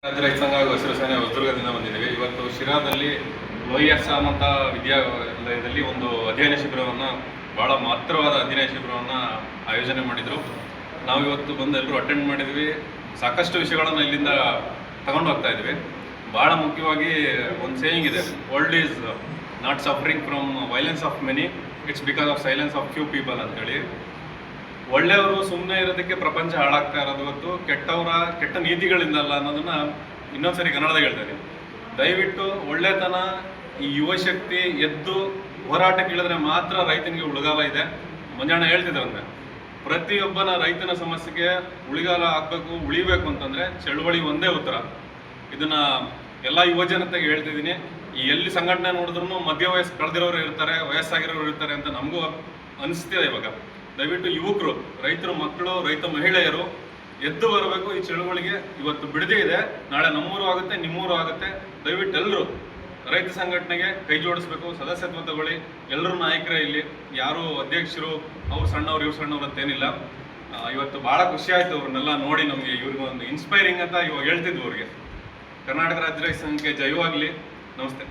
ರಾಜ್ಯ ರೈತ ಸಂಘ ಹಾಗೂ ಹಸಿರು ಸೇನೆ ಹೊಸದುರ್ಗದಿಂದ ಬಂದಿದ್ದೀವಿ. ಇವತ್ತು ಶಿರಾದಲ್ಲಿ ಲೋಹಿಯಾಸಾಮ್ ಅಂತ ವಿದ್ಯಾಲಯದಲ್ಲಿ ಒಂದು ಅಧ್ಯಯನ ಶಿಬಿರವನ್ನು, ಭಾಳ ಮಹತ್ತರವಾದ ಅಧ್ಯಯನ ಶಿಬಿರವನ್ನು ಆಯೋಜನೆ ಮಾಡಿದರು. ನಾವು ಇವತ್ತು ಬಂದು ಎಲ್ಲರೂ ಅಟೆಂಡ್ ಮಾಡಿದ್ವಿ. ಸಾಕಷ್ಟು ವಿಷಯಗಳನ್ನು ಇಲ್ಲಿಂದ ತಗೊಂಡು ಹೋಗ್ತಾ ಇದ್ವಿ. ಭಾಳ ಮುಖ್ಯವಾಗಿ ಒಂದು ಸೇಯಿಂಗ್ ಇದೆ, world is not suffering from violence of many, it's because of silence of few people ಅಂತೇಳಿ. ಒಳ್ಳೆಯವರು ಸುಮ್ಮನೆ ಇರೋದಕ್ಕೆ ಪ್ರಪಂಚ ಹಾಳಾಗ್ತಾ ಇರೋದು ಹೊತ್ತು ಕೆಟ್ಟ ನೀತಿಗಳಿಂದ ಅಲ್ಲ ಅನ್ನೋದನ್ನ ಇನ್ನೊಂದ್ಸರಿ ಕನ್ನಡದಾಗ ಹೇಳ್ತಾ ಇದ್ದೀನಿ. ದಯವಿಟ್ಟು ಒಳ್ಳೆತನ, ಈ ಯುವಶಕ್ತಿ ಎದ್ದು ಹೋರಾಟಕ್ಕಿಳಿದ್ರೆ ಮಾತ್ರ ರೈತನಿಗೆ ಉಳಿಗಾಲ ಇದೆ. ಮಂಜಾಣ ಹೇಳ್ತಿದ್ರಂದ್ರೆ ಪ್ರತಿಯೊಬ್ಬನ ರೈತನ ಸಮಸ್ಯೆಗೆ ಉಳಿಗಾಲ ಆಗಬೇಕು, ಉಳಿಬೇಕು ಅಂತಂದರೆ ಚಳುವಳಿ ಒಂದೇ ಉತ್ತರ. ಇದನ್ನು ಎಲ್ಲ ಯುವಜನತೆಗೆ ಹೇಳ್ತಿದ್ದೀನಿ. ಈ ಎಲ್ಲಿ ಸಂಘಟನೆ ನೋಡಿದ್ರು ಮಧ್ಯ ವಯಸ್ಸು ಕಳೆದಿರೋರು ಇರ್ತಾರೆ, ವಯಸ್ಸಾಗಿರೋರು ಇರ್ತಾರೆ ಅಂತ ನಮಗೂ ಅನಿಸ್ತಿದೆ. ಇವಾಗ ದಯವಿಟ್ಟು ಯುವಕರು, ರೈತರ ಮಕ್ಕಳು, ರೈತ ಮಹಿಳೆಯರು ಎದ್ದು ಬರಬೇಕು. ಈ ಚಳುವಳಿಗೆ ಇವತ್ತು ಬಿಡದೇ ಇದೆ, ನಾಳೆ ನಮ್ಮೂರು ಆಗುತ್ತೆ, ನಿಮ್ಮೂರು ಆಗುತ್ತೆ. ದಯವಿಟ್ಟು ಎಲ್ಲರೂ ರೈತ ಸಂಘಟನೆಗೆ ಕೈ ಜೋಡಿಸ್ಬೇಕು, ಸದಸ್ಯತ್ವ ತಗೊಳ್ಳಿ. ಎಲ್ಲರೂ ನಾಯಕರೇ, ಇಲ್ಲಿ ಯಾರು ಅಧ್ಯಕ್ಷರು ಅವ್ರು ಸಣ್ಣವ್ರು ಇವ್ರು ಸಣ್ಣವ್ರು ಅಂತೇನಿಲ್ಲ. ಇವತ್ತು ಭಾಳ ಖುಷಿ ಆಯಿತು ಅವ್ರನ್ನೆಲ್ಲ ನೋಡಿ. ನಮಗೆ ಇವ್ರಿಗೆ ಒಂದು ಇನ್ಸ್ಪೈರಿಂಗ್ ಅಂತ ಇವಾಗ ಹೇಳ್ತಿದ್ವು. ಅವ್ರಿಗೆ ಕರ್ನಾಟಕ ರಾಜ್ಯ ರೈತ ಸಂಘಕ್ಕೆ ಜಯವಾಗಲಿ. ನಮಸ್ತೆ.